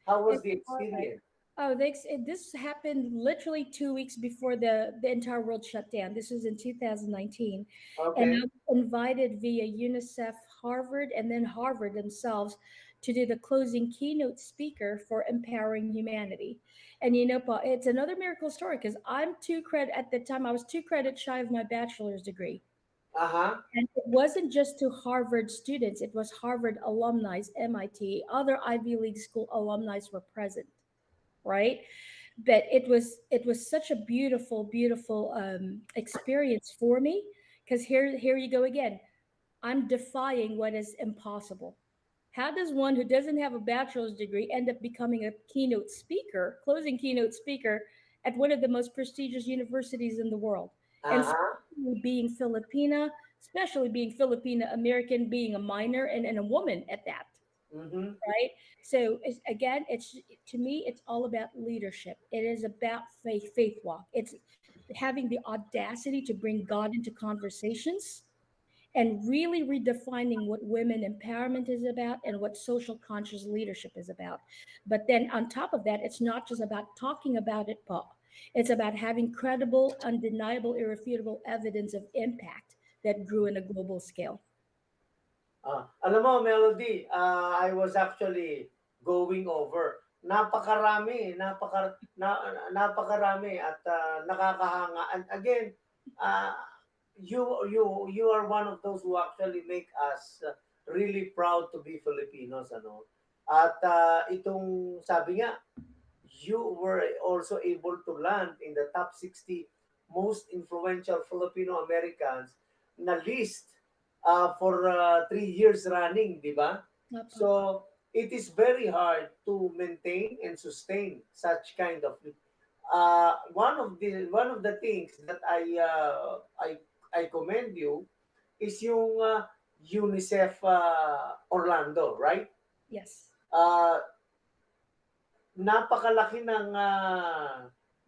How was It's the hard. experience? Oh, this happened literally 2 weeks before the entire world shut down. This was in 2019, and I Okay. was invited via UNICEF, Harvard, and then Harvard themselves to do the closing keynote speaker for empowering humanity. And Pa, it's another miracle story because I'm two credit at the time I was 2 credits shy of my bachelor's degree. Aha. And it wasn't just to Harvard students, it was Harvard alumni, MIT, other Ivy League school alumni were present, right? But it was such a beautiful experience for me because here you go again. I'm defying what is impossible. How does one who doesn't have a bachelor's degree end up becoming a keynote speaker, closing keynote speaker at one of the most prestigious universities in the world? And Aha. especially being Filipina American, being a minor and a woman at that, Mm-hmm. right? So again, it's to me, it's all about leadership. It is about faith walk. It's having the audacity to bring God into conversations and really redefining what women empowerment is about and what social conscious leadership is about. But then on top of that, it's not just about talking about it, Paul. It's about having credible, undeniable, irrefutable evidence of impact that grew in a global scale. Alam mo, Melody, I was actually going over. Napakarami at nakakahanga. And again, uh, you are one of those who actually make us really proud to be Filipinos, ano. At itong sabi nga, you were also able to land in the top 60 most influential Filipino Americans na list for 3 years running, di ba? Opo. So, it is very hard to maintain and sustain such kind of one of the things that I commend you is yung UNICEF Orlando, right? Yes. Uh, napakalaki ng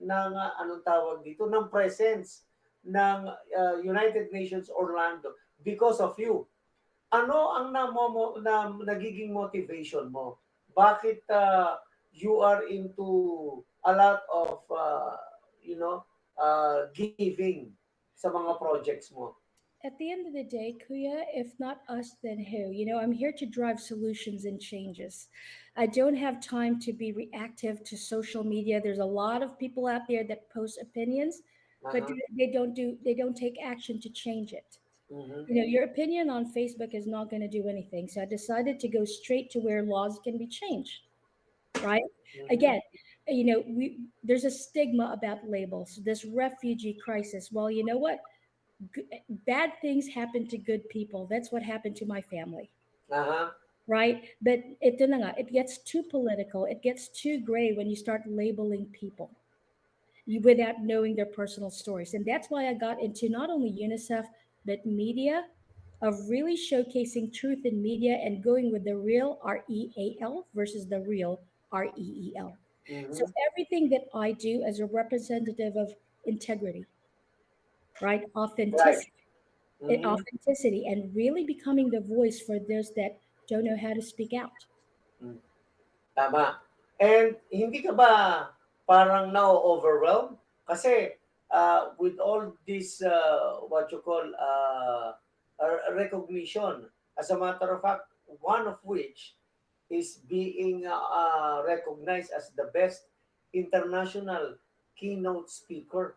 anong tawag dito, ng presence ng United Nations Orlando because of you. Ano ang nagiging motivation mo? Bakit you are into a lot of giving sa mga projects mo? At the end of the day, Kuya, if not us, then who? I'm here to drive solutions and changes. I don't have time to be reactive to social media. There's a lot of people out there that post opinions, but Aha. they don't take action to change it. Mhm. Your opinion on Facebook is not going to do anything. So I decided to go straight to where laws can be changed, right? Mhm. Again, there's a stigma about labels. This refugee crisis. Well, you know what? Bad things happen to good people. That's what happened to my family, Aha. right? But it gets too political. It gets too gray when you start labeling people without knowing their personal stories. And that's why I got into not only UNICEF, but media, of really showcasing truth in media and going with the real REAL versus the real REEL. So Mhm. everything that I do as a representative of integrity, right? Right. Mhm. Authenticity and really becoming the voice for those that don't know how to speak out. Mm. Tama. And hindi ka ba parang na-overwhelm? Kasi with all this, what you call, recognition, as a matter of fact, one of which is being recognized as the best international keynote speaker.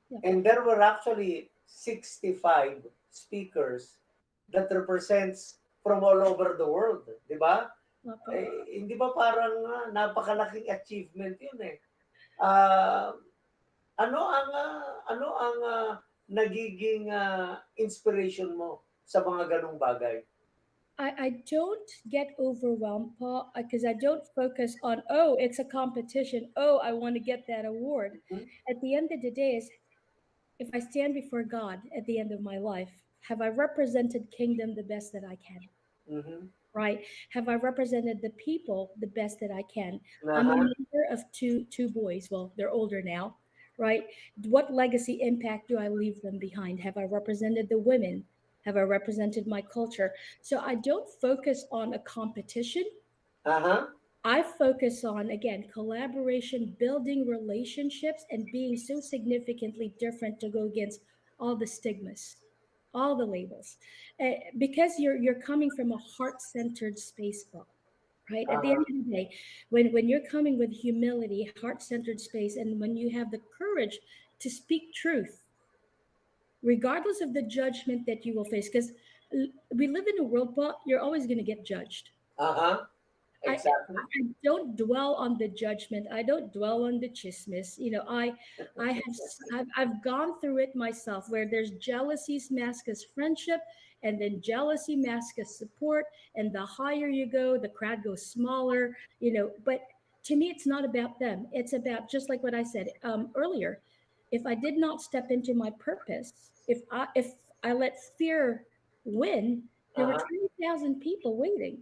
Yeah, And there were actually 65 speakers that represents from all over the world, di ba? Opo. Hindi ba parang napakalaking achievement yun eh. Ah, ano ang nagiging inspiration mo sa mga ganong bagay? I don't get overwhelmed, Paul, because I don't focus on, oh, it's a competition. Oh, I want to get that award. Mhm. At the end of the day, is if I stand before God at the end of my life, have I represented kingdom the best that I can? Mhm. Right? Have I represented the people the best that I can? I'm a Uh-huh. mother of two boys. Well, they're older now, right? What legacy impact do I leave them behind? Have I represented the women? Have I represented my culture? So I don't focus on a competition. Uh-huh. I focus on, again, collaboration, building relationships, and being so significantly different to go against all the stigmas, all the labels. Because you're coming from a heart-centered space, Bob, right? At the end Uh-huh. of the day, when you're coming with humility, heart-centered space, and when you have the courage to speak truth, regardless of the judgment that you will face, because we live in a world, Bob, you're always going to get judged. Uh-huh. Exactly. I don't dwell on the judgment. I don't dwell on the chismis. I've gone through it myself, where there's jealousies masked as friendship, and then jealousy masked as support. And the higher you go, the crowd goes smaller. But to me, it's not about them. It's about, just like what I said earlier. If I did not step into my purpose, if I let fear win, there were Uh-huh. 20,000 people waiting,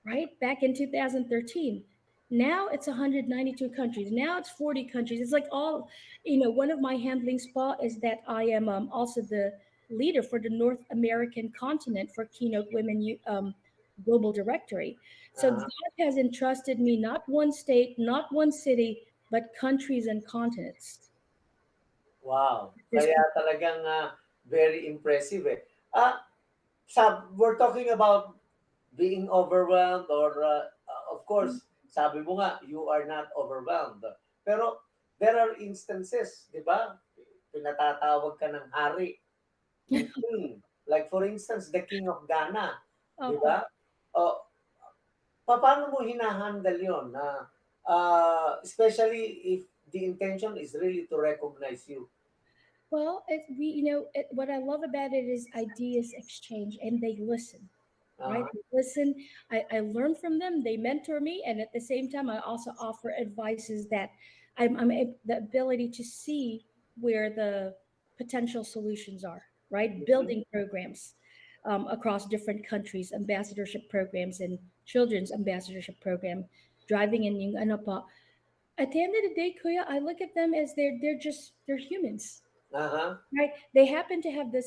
right? Back in 2013. Now it's 192 countries. Now it's 40 countries. It's like one of my handling spot is that I am also the leader for the North American continent for Keynote Women Global Directory. So Uh-huh. God has entrusted me not one state, not one city, but countries and continents. Wow. This Kaya talagang very impressive eh. We're talking about being overwhelmed or of course, sabi mo nga, you are not overwhelmed. Pero there are instances, di ba? Pinatatawag ka ng hari, ng king. Like for instance, the king of Ghana, di Oo. ba? O, paano mo hinahandle yun? Especially if the intention is really to recognize you. Well, what I love about it is ideas exchange, and they listen, right? Uh-huh. They listen. I learn from them. They mentor me, and at the same time, I also offer advices that the ability to see where the potential solutions are, right? Mhm. Building programs across different countries, ambassadorship programs, and children's ambassadorship program, driving in yung ano pa. At the end of the day, Kuya, I look at them as they're humans, Uh-huh. right? They happen to have a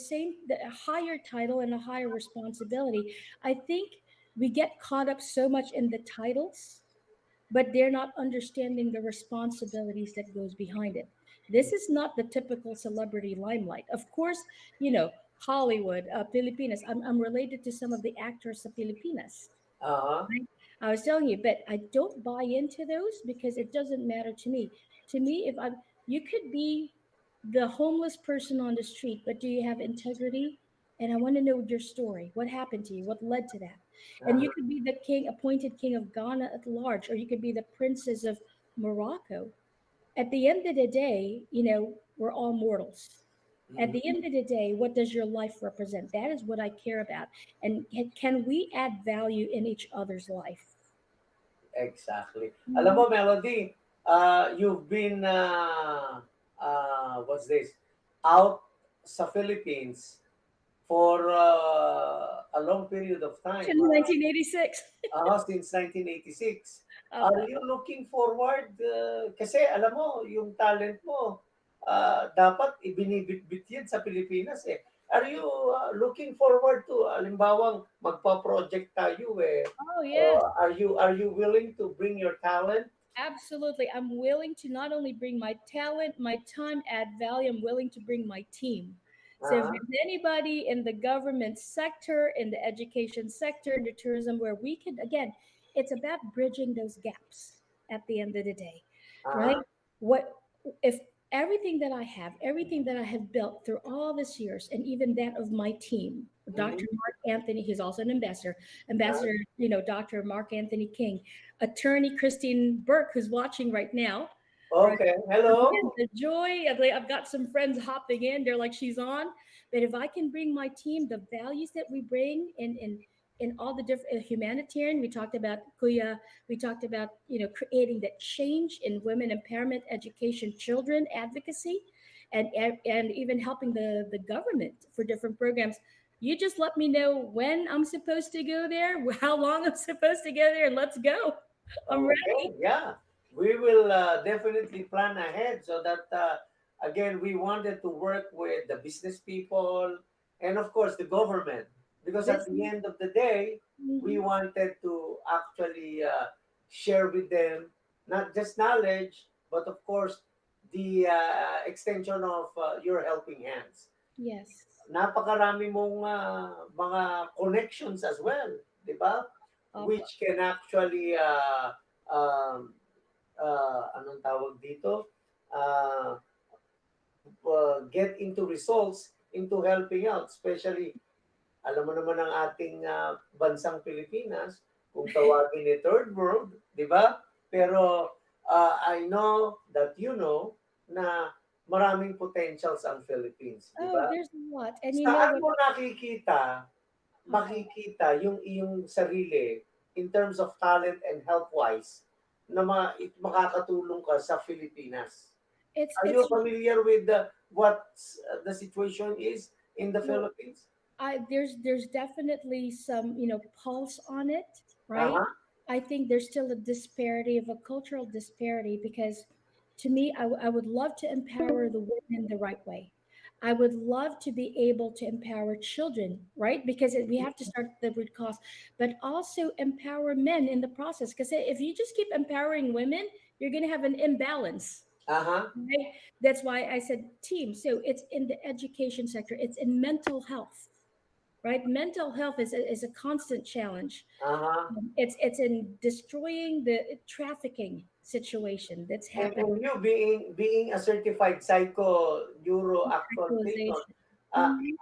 higher title and a higher responsibility. I think we get caught up so much in the titles, but they're not understanding the responsibilities that goes behind it. This is not the typical celebrity limelight. Of course, Hollywood, Filipinas. I'm related to some of the actors of Filipinas. Uh-huh. Right? I was telling you, but I don't buy into those because it doesn't matter to me. To me, you could be the homeless person on the street, but do you have integrity? And I want to know your story. What happened to you? What led to that? And you Uh-huh. could be the king, appointed king of Ghana at large, or you could be the princess of Morocco. At the end of the day, we're all mortals. At the Mhm. end of the day, what does your life represent? That is what I care about. And can we add value in each other's life? Exactly. Alam Mhm. mo, Melody, you've been, what's this, out sa Philippines for a long period of time, In 1986. since 1986. Are Opo. you looking forward? Kasi alam mo, yung talent mo, dapat ibinibitbit yan sa Pilipinas eh. Are you looking forward to, alimbawang magpa-project tayo eh, Oh, yes. are you willing to bring your talent? Absolutely. I'm willing to not only bring my talent, my time, add value, I'm willing to bring my team. So if Uh-huh. there's anybody in the government sector, in the education sector, in the tourism, where we could, again, it's about bridging those gaps at the end of the day, right? Uh-huh. What if everything that I have built through all these years, and even that of my team, Mhm. Dr. Mark Anthony, he's also an ambassador, Uh-huh. Dr. Mark Anthony King, attorney Christine Burke, who's watching right now. Right. Okay. Hello. Again, the joy of, like, I've got some friends hopping in. They're like, she's on. But if I can bring my team, the values that we bring, and in all the different humanitarian. We talked about Kuya. We talked about creating that change in women empowerment, education, children advocacy, and even helping the government for different programs. You just let me know when I'm supposed to go there, how long I'm supposed to go there, and let's go. I'm ready. Okay, yeah. We will definitely plan ahead so that, again, we wanted to work with the business people and, of course, the government. Because at This. the end of the day, we Mhm. wanted to actually share with them not just knowledge, but, of course, the extension of your helping hands. Yes. Napakarami mong mga connections as well, di ba? Opo. Which can actually um, anong tawag dito? Uh, get into results into helping out, especially alam mo naman ang ating bansang Pilipinas, kung tawagin ni third world, di ba? Pero I know that you know na maraming potentials ang Philippines, di Oh, ba? there's a lot. And you know Saan what? mo nakikita, Uh-huh. makikita yung iyong sarili in terms of talent and health-wise na makakatulong ka sa Pilipinas? It's Are you it's familiar with what the situation is in the well, Philippines? there's definitely some pulse on it, right? Uh-huh. I think there's still a disparity of a cultural disparity because to me I would love to empower the women the right way. I would love to be able to empower children, right? Because we have to start at the root cause, but also empower men in the process. Because if you just keep empowering women, you're going to have an imbalance, Uh-huh. right? That's why I said team. So it's in the education sector, it's in mental health, right? Mental health is a constant challenge. Uh-huh. It's in destroying the trafficking situation that's happening. And you being a certified psycho neuro actual clinician, Radicalization. uh, Mhm.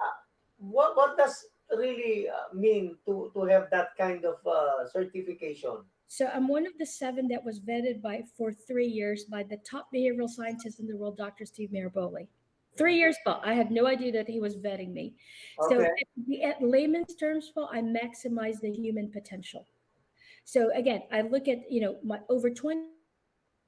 what does really mean to have that kind of certification? So I'm one of the 7 that was vetted by for 3 years by the top behavioral scientist in the world, Dr. Steve Maraboli. 3 years, Paul. I had no idea that he was vetting me. So Okay. at layman's terms, Paul, I maximize the human potential. So again, I look at my over 20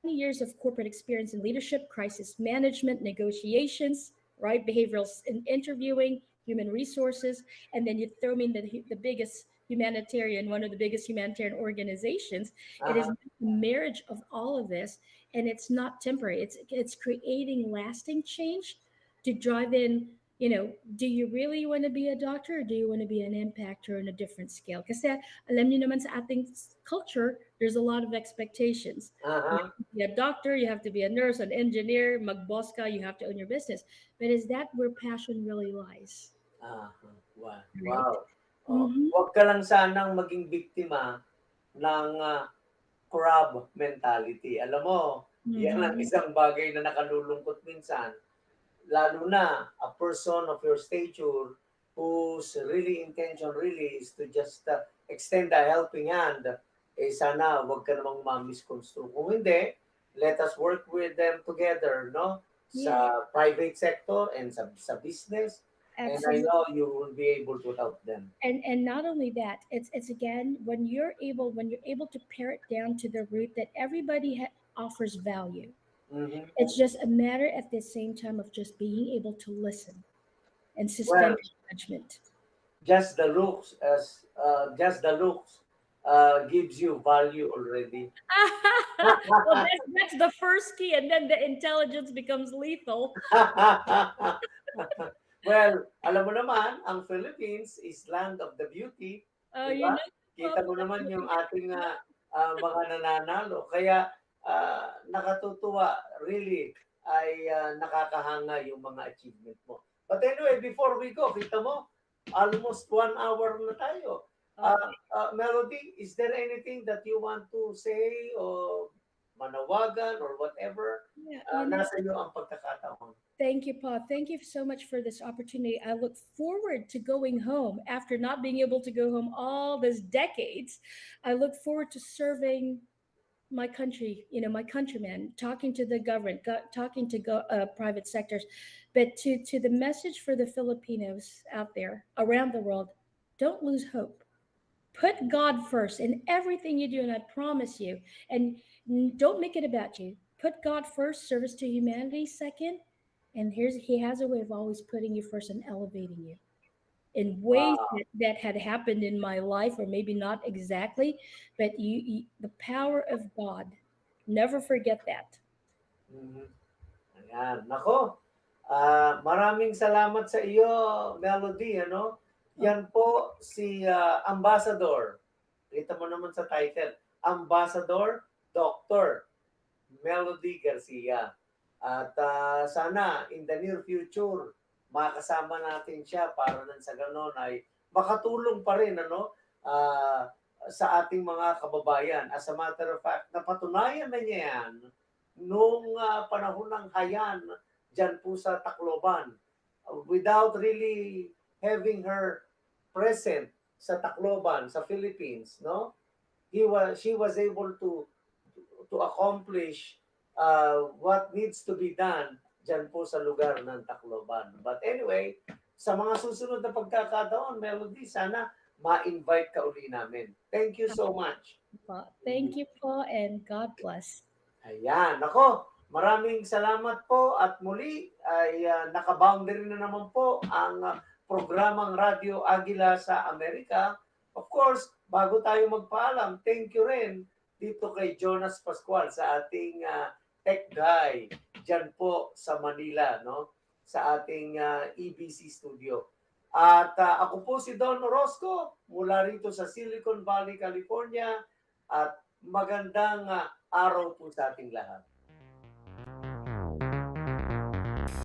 years of corporate experience in leadership, crisis management, negotiations, right, behavioral interviewing, human resources, and then you throw me in the biggest humanitarian, one of the biggest humanitarian organizations. It is Uh-huh. a marriage of all of this, and it's not temporary. It's creating lasting change to drive in. Do you really want to be a doctor or do you want to be an impactor on a different scale? Kasi alam niyo naman sa ating culture, there's a lot of expectations. You Uh-huh. have to be a doctor, you have to be a nurse, an engineer, mag-boss ka, you have to own your business. But is that where passion really lies? Uh-huh. Wow. Right? Wow. Oh, Mm-hmm. wag ka lang sanang maging biktima ng crab mentality. Alam mo, yan ang Mm-hmm. isang bagay na nakalulungkot minsan. Lalo na a person of your stature whose really intention really is to just extend a helping hand, eh sana wag ka namang ma-misconstrue. Kung hindi, let us work with them together, no? Yeah, Sa private sector and sa business. And I absolutely. know you will be able to help them. And not only that, it's again when you're able to pare it down to the root that everybody offers value. Mhm. It's just a matter at the same time of just being able to listen and Well, suspend judgment. just the looks gives you value already. Well, that's the first key, and then the intelligence becomes lethal. Well, alam mo naman, ang Philippines is land of the beauty, Oh, di ba? Kita Papa, mo that's naman what yung we ating got. mga nananalo. Kaya nakatutuwa, really, ay nakakahanga yung mga achievement mo. But anyway, before we go, kita mo, almost 1 hour na tayo. Okay. Melody, is there anything that you want to say or manawagan or whatever? Yeah, Nasa iyo ang pagkakataon. thank you, Pa. Thank you so much for this opportunity. I look forward to going home after not being able to go home all these decades. I look forward to serving my country, my countrymen, talking to the government, talking to private sectors, but to the message for the Filipinos out there around the world, don't lose hope. Put God first in everything you do, and I promise you. And don't make it about you. Put God first, service to humanity second. And He has a way of always putting you first and elevating you in ways Wow. that had happened in my life, or maybe not exactly, but the power of God. Never forget that. Mhm. Ayan. Nako, maraming salamat sa iyo, Melody. Ano? Oh, Yan po si Ambassador. Kita mo naman sa title. Ambassador Dr. Melody Garcia. At sana in the near future, makasama natin siya para nang sa ganon ay makatulong pa rin sa ating mga kababayan. As a matter of fact, napatunayan na niya yan nung panahon ng Hayan dyan po sa Tacloban. Without really having her present sa Tacloban, sa Philippines, no? She was able to accomplish what needs to be done dyan po sa lugar ng Tacloban. But anyway, sa mga susunod na pagkakataon, Melody, sana ma-invite ka uli namin. Thank you so much. thank you po, and God bless. Ayan, ako, maraming salamat po at muli ay naka-boundary na naman po ang programang Radyo Agila sa Amerika. Of course, bago tayo magpaalam, thank you rin dito kay Jonas Pascual sa ating tech guy dyan po sa Manila, no? Sa ating EBC studio. At ako po si Don Orozco mula rito sa Silicon Valley, California, at magandang araw po sa ating lahat.